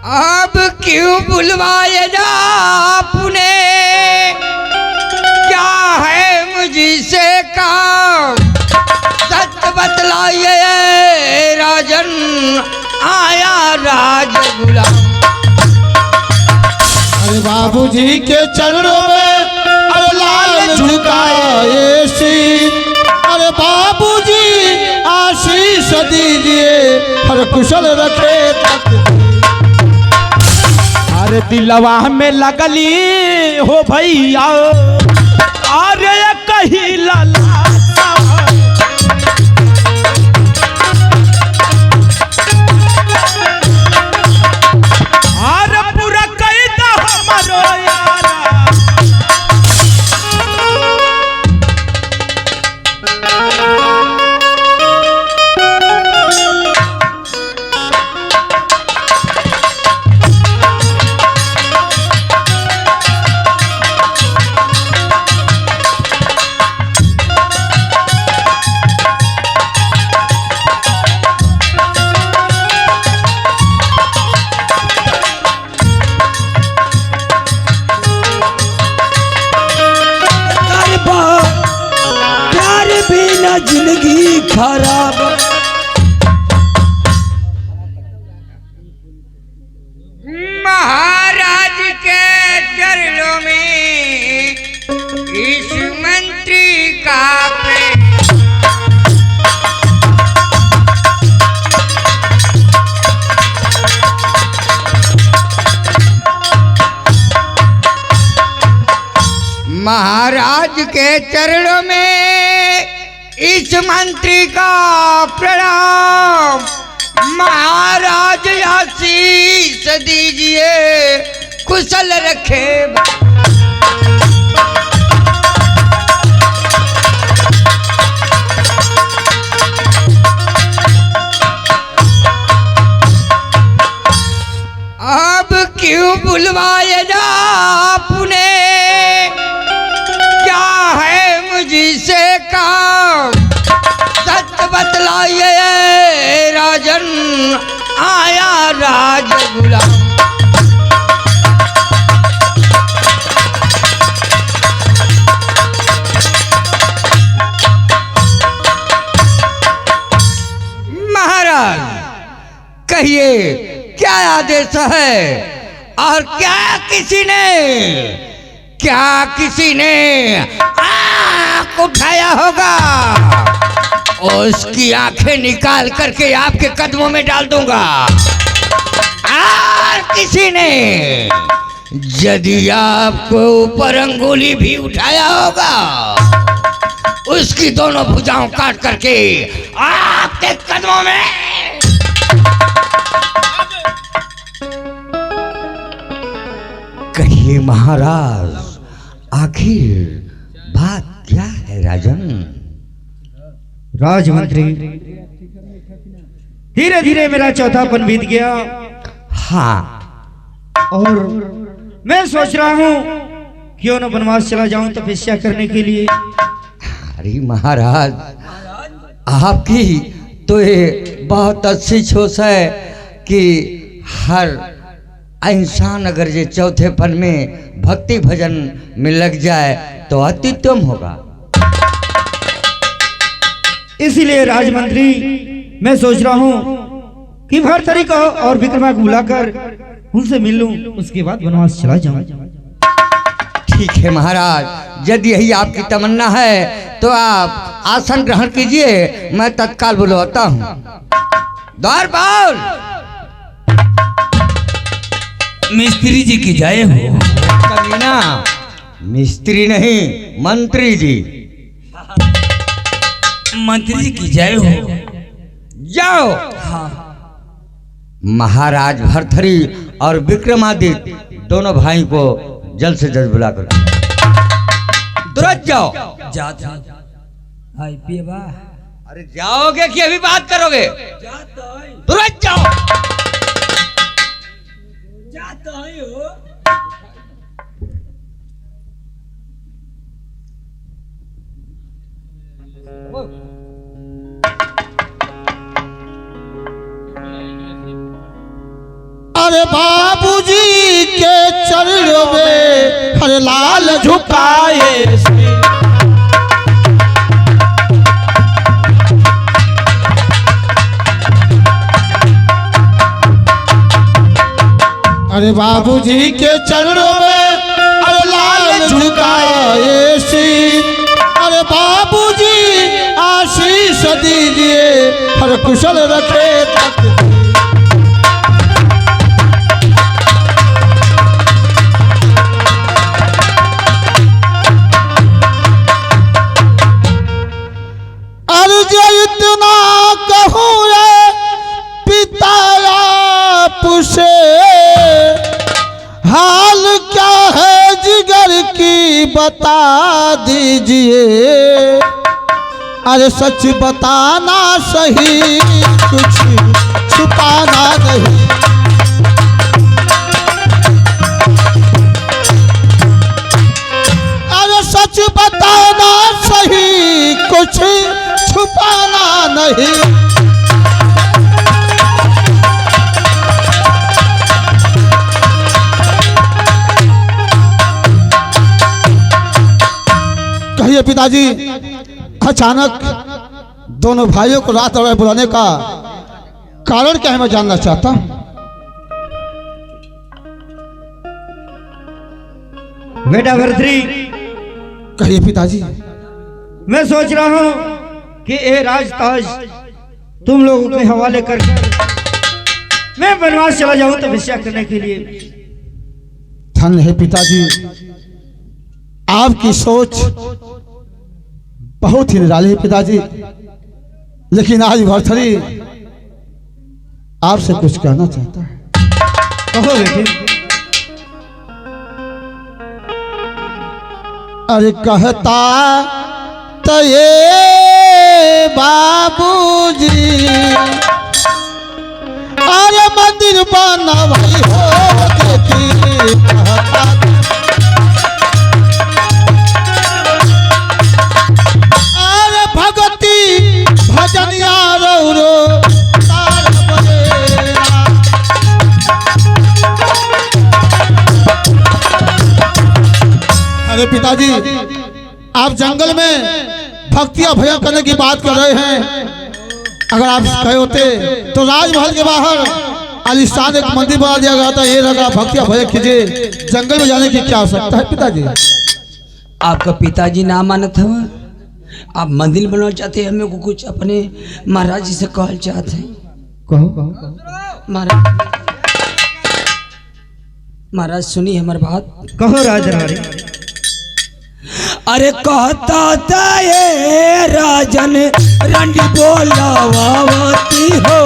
अब क्यों बुलवाए जा आपने, क्या है मुझसे काम, सच बतलाइए राजन, आया राज गुलाम। अरे बाबूजी के चरणों में अब लाल झुकाए सी। अरे बाबूजी आशीष दीजिए, हर कुशल रखे तक। अरे दिलवा में लगली हो भैया, अरे कही लाला जिंदगी खराब। महाराज के चरणों में इस मंत्री का प्रेम, महाराज के चरणों में इस मंत्री का प्रणाम। महाराज आशीष दीजिए, कुशल रखे। अब क्यों बुलवाए जा आपने, क्या है मुझसे काम, सच बतलाइए राजन, आया राज गुलाम। महाराज कहिए क्या आदेश है, और क्या किसी ने आँख उठाया होगा, उसकी आंखें निकाल करके आपके कदमों में डाल दूंगा। और किसी ने यदि आपको ऊपर अंगुली भी उठाया होगा, उसकी दोनों भुजाओं काट करके आपके कदमों में। कहिए महाराज, आखिर बात क्या है राजन? राजमंत्री, धीरे धीरे मेरा चौथापन बीत गया। हाँ, और मैं सोच रहा हूँ क्यों न वनवास चला जाऊं तपस्या करने के लिए। अरे महाराज, आपकी तो ये बहुत अच्छी सोच है कि हर इंसान अगर ये चौथेपन में भक्ति भजन में लग जाए तो अति उत्तम होगा। इसीलिए राजमंत्री, मैं सोच रहा हूँ कि भरथरी को और विक्रमा को बुलाकर उनसे मिल लूं, उसके बाद वनवास चला जाऊं। ठीक है महाराज, यदि यही आपकी तमन्ना है तो आप आसन ग्रहण कीजिए, मैं तत्काल बुलवाता हूँ। द्वारपाल, मिस्त्री जी की जय हो। कमीना, मिस्त्री नहीं मंत्री जी। मंत्री जी की जय हो। जाओ। महाराज भरथरी और विक्रमादित्य दोनों भाई को जल्द से जल्द बुलाकर तुरंत जाओ। जाता हाय पिएबा। अरे जाओगे कि अभी बात करोगे? तुरंत जाओ। जाता है हो। अरे बाबूजी के चरणों में हर लाल झुकाए से। अरे बाबूजी के चरणों में अब लाल झुकाए सी। अरे बाबूजी आशीष दीजिए हर कुशल रखे तक। अरे जो इतना कहूँ पिता आपसे, हाल क्या है जिगर की बता दीजिए। अरे सच बताना सही कुछ छुपाना नहीं। अरे सच बताना सही कुछ छुपाना नहीं। कहिए पिताजी, अचानक दोनों भाइयों को रात और बुलाने का कारण क्या है, मैं जानना चाहता हूं। बेटा भरतरी, कहिए पिताजी। मैं सोच रहा हूं कि ये राजताज तुम लोगों के हवाले कर मैं वनवास चला जाऊं तपस्या करने के लिए। धन्य है पिताजी, आपकी सोच बहुत ही निराली है पिताजी। लेकिन आज भरथरी आपसे कुछ कहना चाहता है। कहो बेटे। अरे कहता तो ये बाबूजी, अरे मंदिर बनवाई हो देखी। कहता अरे भगती भजनिया रो तार बजेरा। अरे पिताजी, आप जंगल में भक्तियां भजन करने की बात कर रहे हैं। अगर आप कहे होते तो राजमहल के बाहर आलिशान एक मंदिर बना दिया गया था। ये लगा भक्तियां भजन कीजिए, जंगल में जाने की क्या आवश्यकता है पिताजी। आपका पिताजी ना मानत हवा, आप मंदिर बनाना चाहते हैं, हमें को कुछ अपने महाराज जी से कहल चाहते हैं। कहो महाराज सुनी हमारी बात। कहो राजरानी। अरे कहता था ये राजन रंडी बोलावती हो,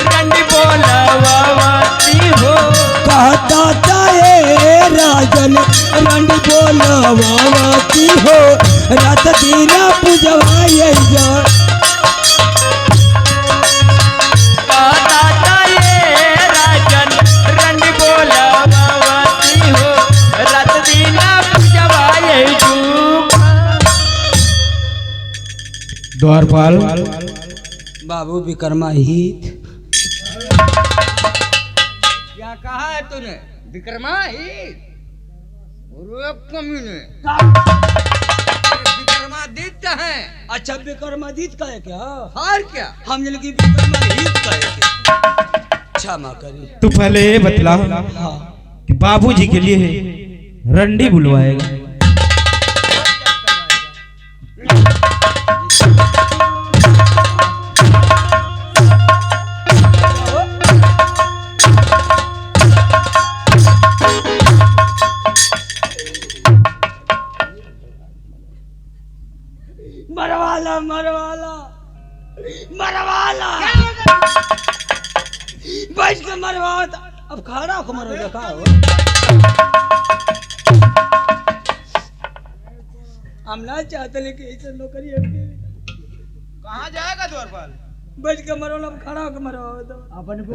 रंडी बोलावती हो। कहता था ये राजन रंडी बोलावती हो, रात दिन पूजवाए जा। कहता था ये राजन रंडी बोलावती हो, रात दिन पूजवाए जा। द्वारपाल बाबू विक्रमाहित, क्या कहा है तूने? विक्रमादित्य विक्रमादित्य है। अच्छा विक्रमादित्य का है क्या? और क्या? हम जन की विक्रमाहित का है क्या? क्षमा करी। तू पहले ये बतला कि बाबूजी के लिए रंडी बुलवाएगा। मरवाला मरवाला मरवाला बैठ के मरवा। अब खड़ा को मरो देखा हो। हम ना चाहते लेकिन ऐसे नौकरी है। कहाँ जाएगा द्वारपाल? बैठ के मरो, अब खड़ा होकर मरो तो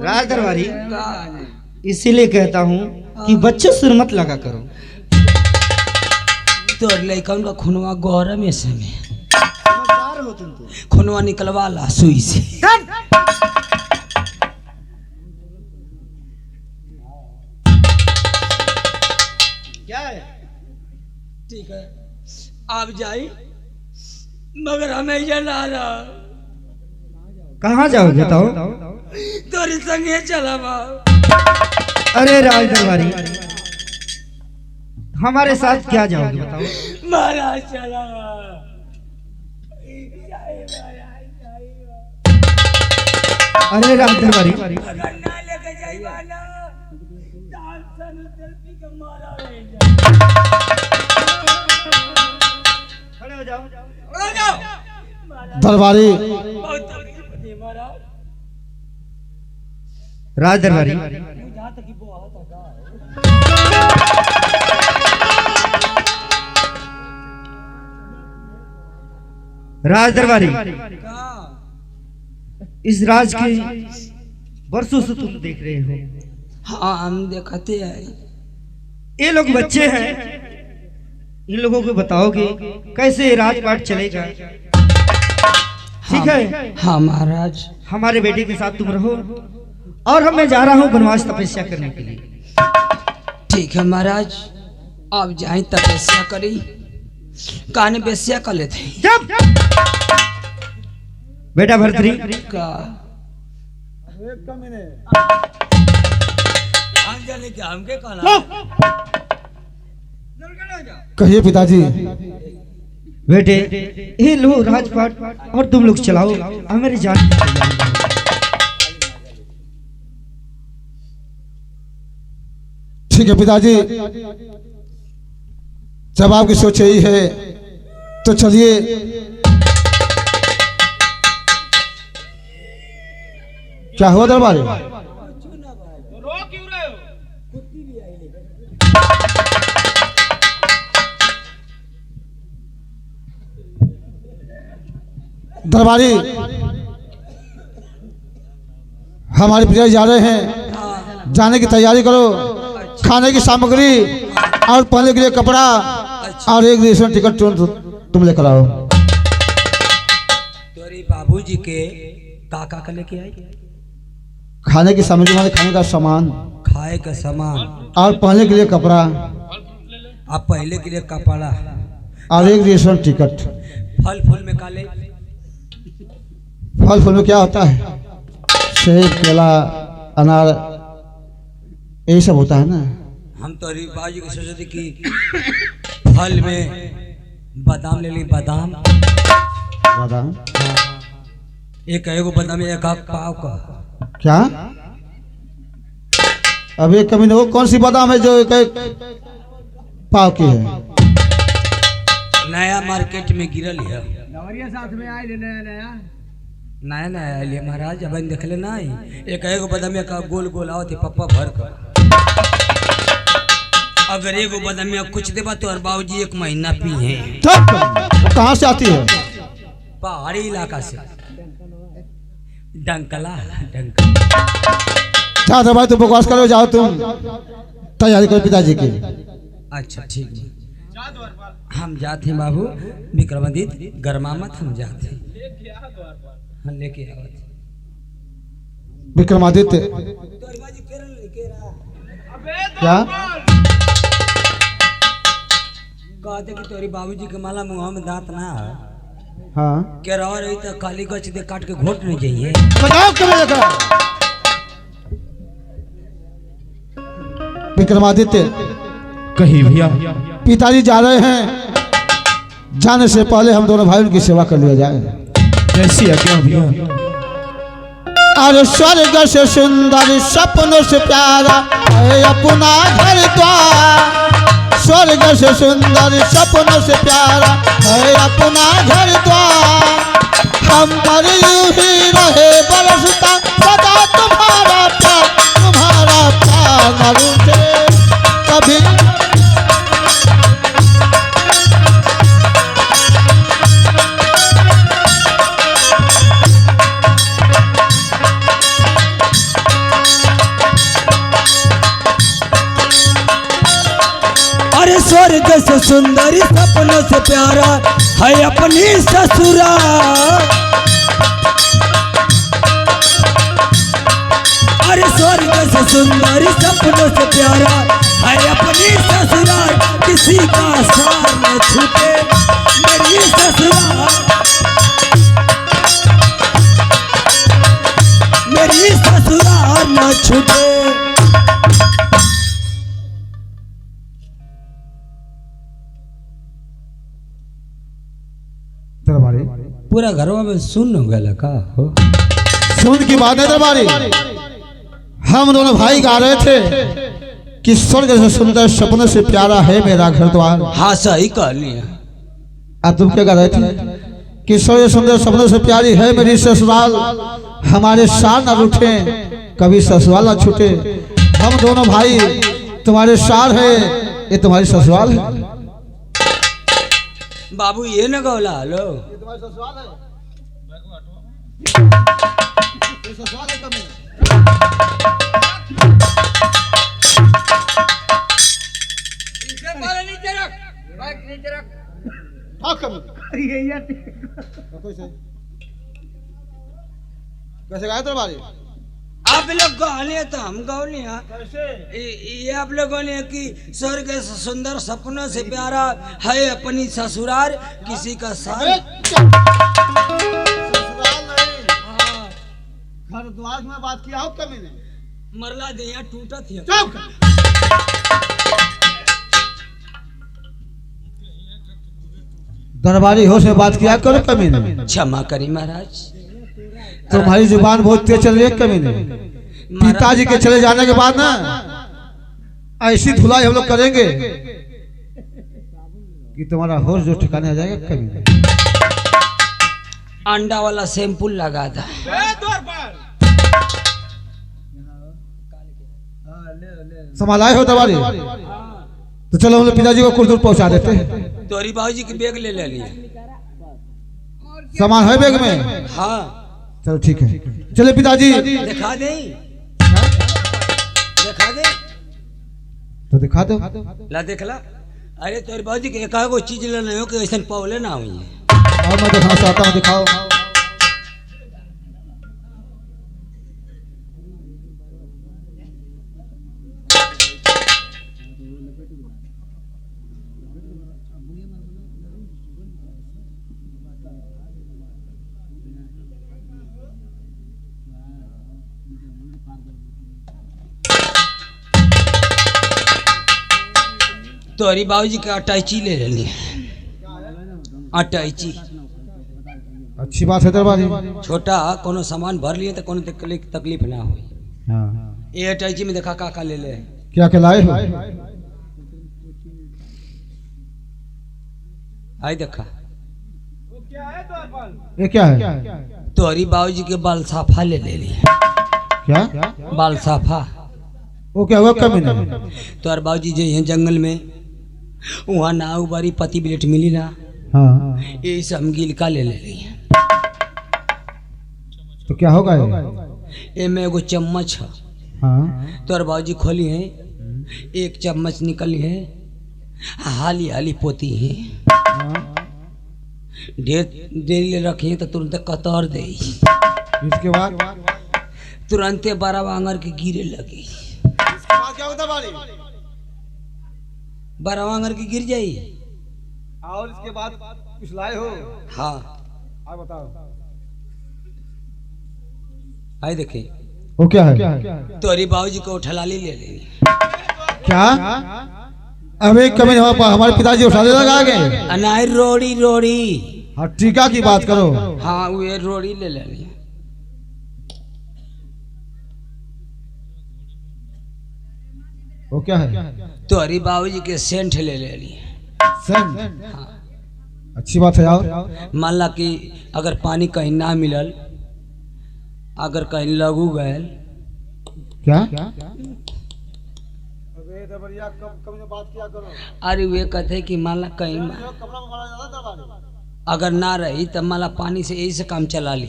राज दरबारी, इसीलिए कहता हूँ कि बच्चे सुर मत लगा करो। तो लड़कन का खुनवा गौर में से में खुनवा निकलवा ला सुई से। ठीक है आप जाई मगर हमें ये ला रहा कहाँ जाओगे बताओ? तोरी संगे चला अरे राज दरबारी हमारे साथ क्या जाओगे बताओ? महाराज चला अरे राज दरबारी अगर ना लेके जाइबा ना ताल सन सेल्फी के मारा रह खड़े हो जाओ। जाओ दरबारी बहुत तकलीफ थी महाराज राज दरबारी जहाँ तक कि वो आता राज दरबारी का इस राज के वर्षों से तुम देख रहे हो, हाँ हम देखते हैं ये लोग बच्चे हैं, इन लोगों को बताओगे कैसे राजपाट चलेगा? ठीक है हाँ महाराज हमारे बेटे के साथ तुम रहो और मैं जा रहा हूँ वनवास तपस्या करने के लिए। ठीक है महाराज आप जाए तपस्या करी कान बेस्या कर लेते हैं। जब बेटा भर्तरी का जाने के हमके कहना कहिए पिताजी। बेटे ये लो राजपाट और तुम लोग चलाओ और मेरी जान की तैयारी करो। ठीक है पिताजी, जब आपकी सोच यही है तो चलिए। क्या हुआ दरबारी? दरबारी हमारे पिताजी जा रहे हैं, जाने की तैयारी करो। खाने की सामग्री और पहनने के लिए कपड़ा और एक रिजर्वेशन टिकट तुम लेकर आओ। तोरी बाबूजी के काका का लेके आई खाने की सामग्री माने खाने का सामान खाए का सामान और पहनने के लिए कपड़ा आप पहले के लिए कपड़ा और एक रिजर्वेशन टिकट। फल फूल में काले फल फूल में क्या होता है? सेब, केला, अनार, यही सब होता है ना। हम तो बाबूजी को सोचे थे कि फल में बादाम ले ली बादाम बादाम एक एगो बादाम एक आध पाव का क्या? अब एक कमी वो कौन सी बादाम है जो एक पाव की है? नया मार्केट में गिरल है साथ में आए नया नया नया आइए महाराज अब देख ले ना एक एगो बादाम का गोल गोल आओ थे पप्पा भर कर अगर एगो बादाम कुछ देबा तो और बाबूजी एक महीना पी है। वो कहाँ से आती है? पहाड़ी इलाका से डंकला डंकला क्या भाई तुम बकवास करो, जाओ तुम तैयारी करो पिताजी की। अच्छा ठीक है हम जाते हैं बाबू विक्रमादित्य गरमा मत हम जाते हैं हाँ लेके आओ विक्रमादित्य क्या? कहते कि तोरी बाबूजी के माला मुँह में दांत ना है हाँ के रह रही तो काली गच दे काट के घोट नहीं जाइए बताओ कब लेकर विक्रमादित्य। कही भैया पिताजी जा रहे हैं, जाने से पहले हम दोनों भाइयों की सेवा कर लिया जाए। कैसी आज्ञा भैया? अरे स्वर्ग से सुंदर सपनों से प्यारा है अपना घर द्वार। स्वर्ग से सुंदर सपनों से प्यारा है अपना घर द्वार। हम पर यूं ही रहे बरसता सदा तुम्हारा प्यार न रूठे कभी। अरे स्वर्ग से सुंदरी सपनों से प्यारा है अपनी ससुरा। अरे स्वर्ग से सुंदर सपनों से प्यारा है अपनी ससुराल किसी का सार न छूटे मेरी ससुराल मेरी ससुराल न छूटे। दरबारी पूरा घरवा में सुन हो गया का हो। सुन की बात है दरबारी, हम दोनों भाई गा रहे थे कि स्वर्ग से सुंदर सपनों से प्यारा है मेरा घर द्वार। हाँ सही कह लिया। अब तुम क्या गा रहे थे कि स्वर्ग से सुंदर सपनों से प्यारी है मेरी ससुराल, हमारे सार न रूठे कभी ससुराल न छूटे। हम दोनों भाई तुम्हारे सार है, ये तुम्हारी ससुराल है। बाबू ये न गौला लो कैसे गाए दरबारी? आप लोग गौले तो हम गौले ये आप लोगों ने कि स्वर्ग से सुंदर सपनों से प्यारा है अपनी ससुराल किसी का सार। ससुराल नहीं, घर द्वार में बात किया हो कभी ने? मरला दिया टूटा थी। दरबारी हो से बात किया करो कभी ने? क्षमा करी महाराज। तुम्हारी जुबान बहुत तेज चल रही है कभी ने। पिताजी के चले जाने के बाद ना ऐसी धुलाई हम लोग करेंगे कि तुम्हारा होश जो ठिकाने आ जाएगा कभी ने। अंडा वाला शैम्पू लगा था। संभालाए हो दरबारी? तो चलो हम लोग पिताजी को कुछ दूर पहुंचा देते हैं। तोरी बाबूजी की बैग ले लिए। सामान है बैग में? हाँ चलो ठीक है, चले पिताजी। दिखा दे दिखा दे तो दिखा दो। ला देख ला। अरे तोरी बाबूजी के एकागो चीज लेना हो कि ऐसा पौले ना हुई। और मैं दिखाना चाहता हूँ, दिखाओ। तोरी बाबूजी का अटैची ले लेनी। अटैची अच्छी बात है दरबारी। छोटा कोनो सामान भर लिए तो कोनो तकलीफ ना हुई। हाँ। ये अटैची में देखा काका ले ले। क्या क्या लाए हो? आई देखा ये क्या है? तोरी बाबूजी के बाल साफा ले ले ली। क्या? बाल साफा वो क्या हुआ कमी नहीं? तोर बाबूजी जो है जंगल में वहाँ नाव बारी पति बिलेट मिली ना। हाँ। ये सब गिलका ले ले ली। तो क्या होगा ये में एगो चम्मच है। हाँ। तोर बाबूजी खोली है, एक चम्मच निकली है, हाली हाली पोती है। ढेर देरी ले रखी तो तुरंत कतर दे। इसके बाद तुरंते बारह आंगर के गिरे लगी। क्या होता बारी? बारह आंगर की गिर जाई। और इसके बाद कुछ लाए हो? हाँ आप बताओ। आई देखे वो क्या है? तोरी बाबूजी को उठलाली ले ली। क्या? अबे कभी हमारे पिताजी उठाने लगा गए। अनार रोड़ी रोड़ी। हाँ टीका की बात करो। हाँ वो रोड़ी ले लेनी। वो क्या है? तोरी बाबूजी के सेंट ले लेनी। सेंट? हाँ। अच्छी बात है यार। मान ला कि अगर पानी कहीं ना मिलल, अगर कहीं लगू गए। क्या? बात किया करो। अरे वे कहते कि मान ला कहीं अगर ना रही तो मान ला पानी से यही से काम चला ली।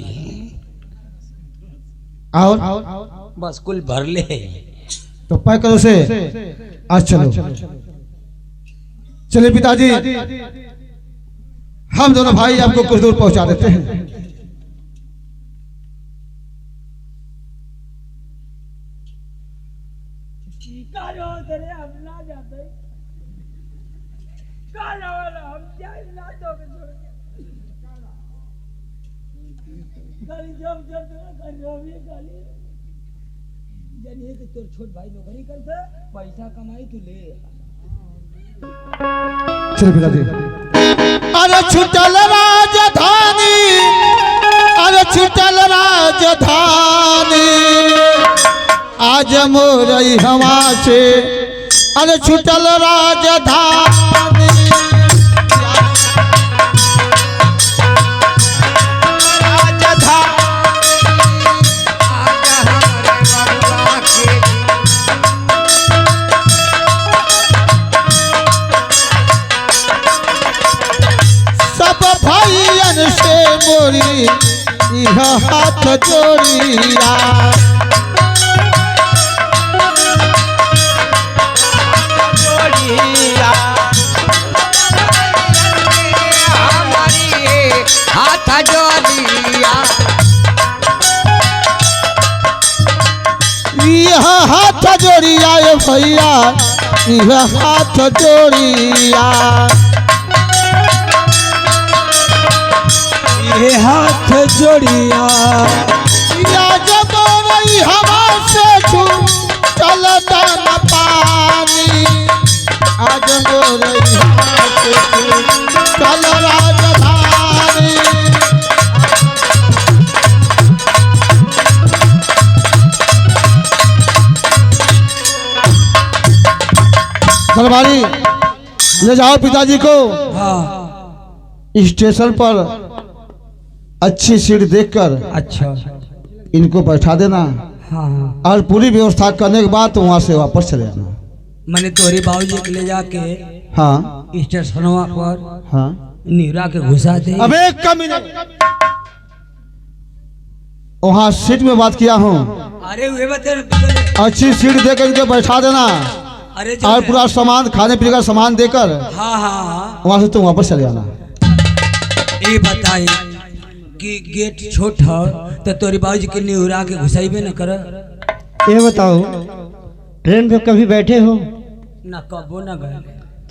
और बस कुल भर ले। तो पैक करो से आज चलो। चलिए पिताजी, हम दोनों भाई आपको कुछ दूर पहुंचा देते हैं। कालो तेरे हम ना जाते कालो वाला हम जाए ना तो के छोड़ के गाली जब जब कर रही गाली जानिए कि तोर छोट भाई नौकरी करते पैसा कमाई तू ले चल पिताजी। अरे छुटल राजधानी, अरे छुटल राजधानी, आज मोरई हवा से, अरे छुटल राजधानी। सब भाइयन से मोरी यह हाथ जोड़िया, हाथ जोड़िया, यह हाथ जोड़िया ये भैया, यह हाथ जोड़िया। ये हाथ जोड़िया या जब रही हवा से छू चलता न पानी, आज मोरई हवा से छू चल राजधानी। दरबारी ले जाओ पिताजी को हाँ स्टेशन पर अच्छी सीट देखकर अच्छा इनको बैठा देना हाँ हाँ और पूरी व्यवस्था करने के बाद तो वहां से वापस चले जाना। मैंने तोरे बाबूजी के ले जाके हाँ स्टेशनवा पर हाँ। नीरा के घुसा दे अबे कमी नहीं, वहाँ सीट में बात किया हूँ, अरे वे बता अच्छी सीट देकर इनको बैठा देना अरे और पूरा सामान खाने पीने का सामान देकर हाँ हाँ हाँ वहां से तुम वापस चले जाना। ये बताई कि गेट छोट है तो तोरी बाबूजी के निहुरा के घुसाइबे न कर ये बताओ ट्रेन पे कभी बैठे हो? न कबो न गए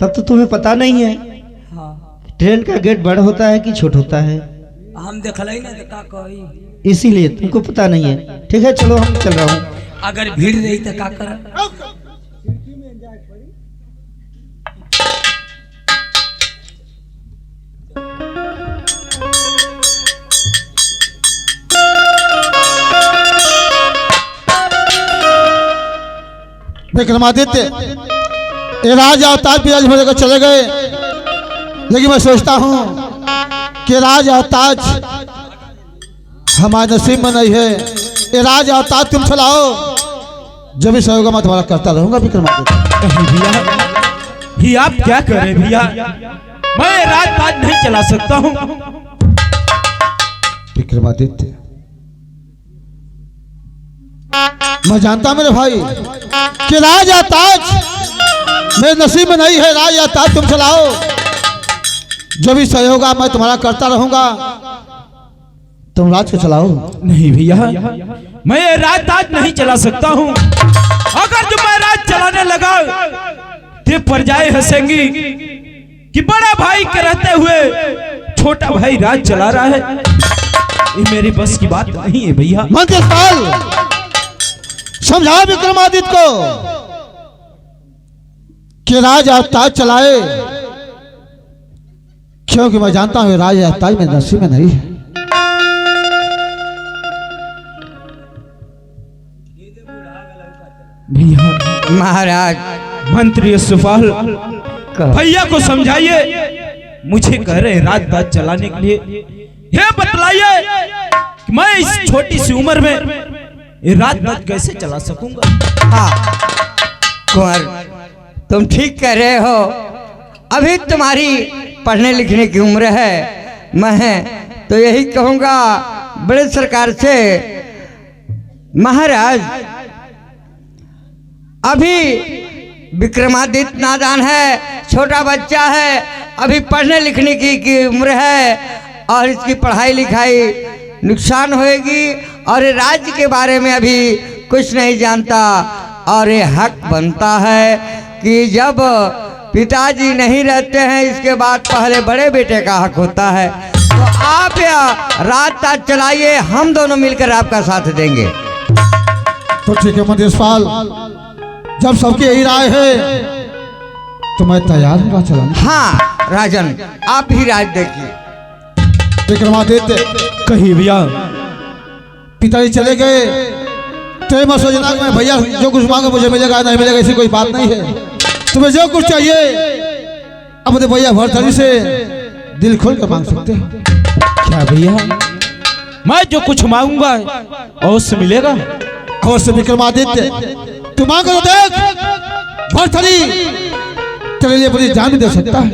तब तो तुम्हें पता नहीं है हाँ ट्रेन का गेट बड़ा होता है कि छोटा होता है, हम देखल ही ना तो का कही इसीलिए तुमको पता नहीं है। ठीक है चलो हम चल रहा हूँ। अगर भीड़ रही तो का कर विक्रमादित्य ये राज अवतार पिताजी भर कर चले गए, लेकिन मैं सोचता हूँ कि राज अवतार हमारे नसीब में नहीं है। ये राज अवतार तुम चलाओ, जब भी सहयोग मैं तुम्हारा करता रहूंगा विक्रमादित्य। भैया ये आप क्या कर रहे हैं भैया? मैं रात नहीं चला सकता हूँ। विक्रमादित्य मैं जानता मेरे भाई कि राज या ताज मेरे नसीब में नहीं है। राज या ताज तुम चलाओ, जो भी सहयोग मैं तुम्हारा करता रहूंगा, तुम राज को चलाओ। नहीं भैया मैं ये रात आज नहीं चला सकता हूँ। अगर जो मैं रात चलाने लगा तो प्रजाएं हंसेंगी कि बड़ा भाई के रहते हुए छोटा भाई राज चला रहा है। ये मेरी बस की बात नहीं है भैया। मंत्री साल समझाओ विक्रमादित्य को कि राज या ताज चलाए, क्योंकि मैं जानता हूं राज या ताज मेरे नसीब में नहीं है। भैया महाराज मंत्री सुफाल कहो। भैया को समझाइए, मुझे कह रहे हैं रात बात चलाने के लिए। ये बतलाइए कि मैं इस छोटी सी उम्र में ये रात बात कैसे चला सकूंगा? हाँ कुंवर तुम ठीक कह रहे हो, अभी तुम्हारी पढ़ने लिखने की उम्र है। मैं तो यही कहूँगा बड़े सरकार से, महाराज अभी विक्रमादित्य नादान है, छोटा बच्चा है, अभी पढ़ने लिखने की उम्र है और इसकी पढ़ाई लिखाई नुकसान होएगी और राज्य के बारे में अभी कुछ नहीं जानता और ये हक बनता है कि जब पिताजी नहीं रहते हैं इसके बाद पहले बड़े बेटे का हक होता है। तो आप या रात ताज चलाइए, हम दोनों मिलकर आपका साथ देंगे। तो ठीक है मदेशपाल, जब सबकी यही राय है तो मैं तैयार हूँ राज चलाने। हाँ राजन, आप भी राज देखिए। विक्रमादित्य, कही भैया। पिताजी चले गए तो मैं सोचना कि मैं भैया जो कुछ मांगे मुझे मिलेगा नहीं मिलेगा ऐसी कोई बात नहीं है। तुम्हें जो कुछ चाहिए अपने भैया भरथरी से दिल खोल कर मांग सकते हो। क्या भैया, मैं जो कुछ मांगूंगा अवश्य मिलेगा। अवश्य विक्रमादित्य, तू मांग कर देख, भरथरी तेरे लिए अपनी जान भी दे सकता है।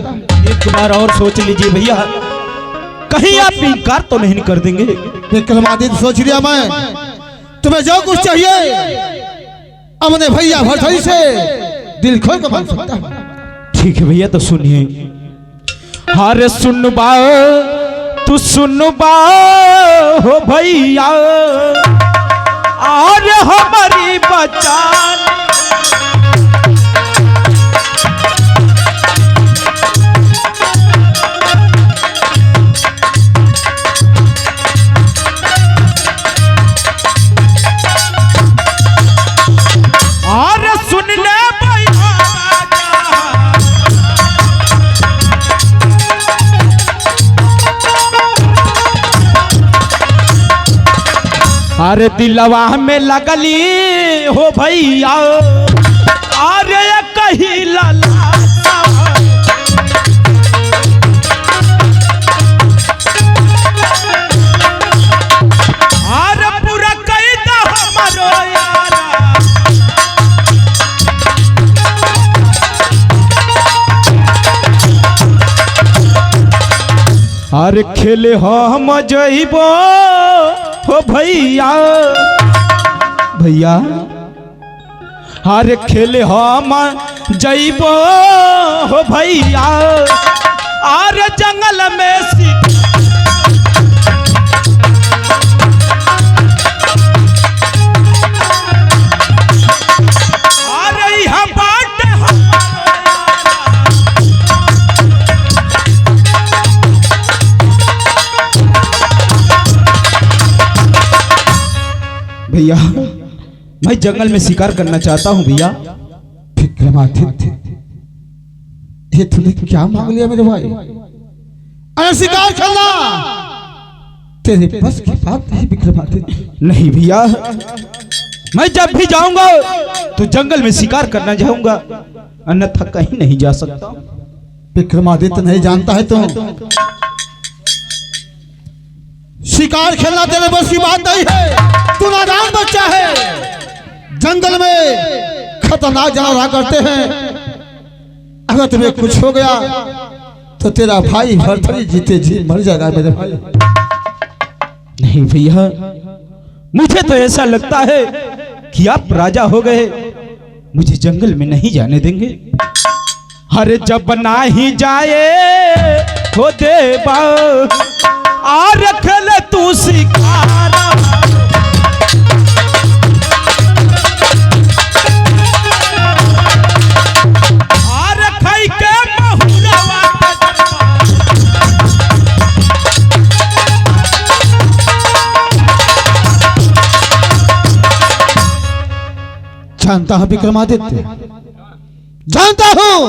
एक बार और सोच लीजिए भैया, कहीं आप इनकार तो नहीं कर देंगे। विक्रमादित्य, सोच लिया मैं, तुम्हें जो कुछ चाहिए अपने भैया भरथरी से दिल खोल कर मांग सकता है। ठीक है भैया, तो सुनिए। अरे सुन बा, तू सुन बा हो भैया, और हमारी बचान और सुन ले भैया, अरे दिलवा में लगली हो भैया, अरे कही लाला अरे पूरा कही दा हमारो यारा। अरे खेले हम जइबो हो भैया, भैया अरे खेले हम जइबो हो भैया, अरे जंगल में अरे यहाँ बाट भैया, मैं जंगल में शिकार करना चाहता हूँ भैया। विक्रमादित्य, ये तूने क्या मांग लिया मेरे भाई? अरे शिकार करना तेरे बस की बात नहीं विक्रमादित्य। नहीं भैया, मैं जब भी जाऊंगा तो जंगल में शिकार करना जाऊंगा, अन्यथा कहीं नहीं जा सकता। विक्रमादित्य, नहीं जानता है तू, शिकार खेलना तेरे बस की बात नहीं है। तू नादान बच्चा है। जंगल में खतरनाक जानवर करते हैं, अगर तुम्हें कुछ हो गया तो तेरा भाई भरथरी जीते जी मर जाएगा मेरे भाई। नहीं भैया, मुझे तो ऐसा लगता है कि आप राजा हो गए, मुझे जंगल में नहीं जाने देंगे। अरे जब ना ही जाए हो देवा, और रख ले तू शिकार, और खाई के महुरवा जानता हूं विक्रमादित्य, जानता हूं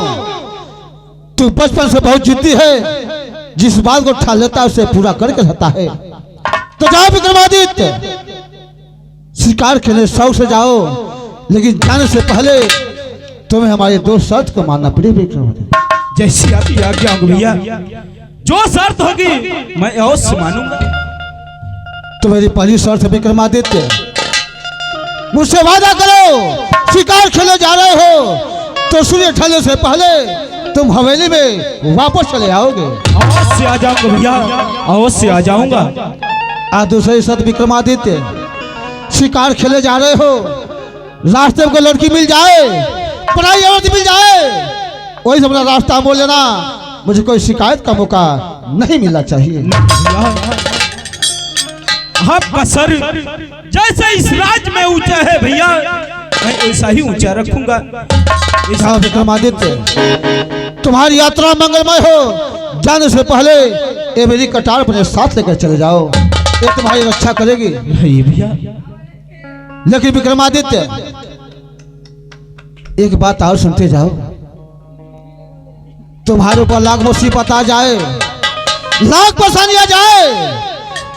तू बचपन से बहुत जिद्दी है, जिस बात को ठान लेता है उसे पूरा करके रहता है। तो जाओ विक्रमादित्य, शिकार खेलने शौक से जाओ, लेकिन जाने से पहले तुम्हें हमारे दो शर्त को मानना पड़ेगा विक्रमादित्य। जैसी आपकी आज्ञा होगी भैया, जो शर्त होगी मैं अवश्य मानूंगा। तो मेरी पहली शर्त है विक्रमादित्य, मुझसे वादा करो, शिकार खेलने जा रहे हो तो सूर्य ढलने से पहले तुम हवेली में वापस चले आओगे। अवश्य आ जाऊंगा भैया, अवश्य आ जाऊंगा। आज दूसरी शर्त विक्रमादित्य, शिकार खेले जा रहे हो, रास्ते में कोई लड़की मिल जाए, पढ़ाई औरत मिल जाए, वही अपना रास्ता बोल लेना, मुझे कोई शिकायत का मौका नहीं मिलना चाहिए। आपका सर जैसे इस राज में ऊंचा है भैया, मैं वैसा ही ऊंचा रखूंगा। जाओ विक्रमादित्य, तुम्हारी यात्रा मंगलमय हो। जाने से पहले ये मेरी कटार अपने साथ लेकर चले जाओ, ये तुम्हारी रक्षा करेगी। नहीं भैया। लेकिन विक्रमादित्य एक बात और सुनते जाओ, तुम्हारे ऊपर लाख मुसीबत आ जाए, लाख परेशानी आ जाए,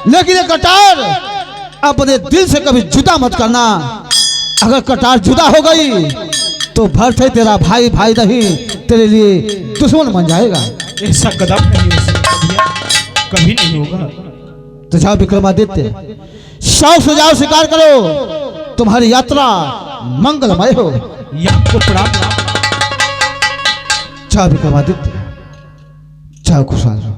लेकिन ये कटार अपने दिल से कभी जुदा मत करना। अगर कटार जुदा हो गई तो भरत है तेरा भाई भाई नहीं, तेरे लिए दुश्मन बन जाएगा। ऐसा कदम नहीं हो सकता भैया, कभी नहीं होगा। तो जाओ विक्रमादित्य, शौक से जाओ, शिकार करो, तुम्हारी यात्रा मंगलमय हो। ये आपको प्रणाम। जाओ विक्रमादित्य, जाओ खुशहाल रहो।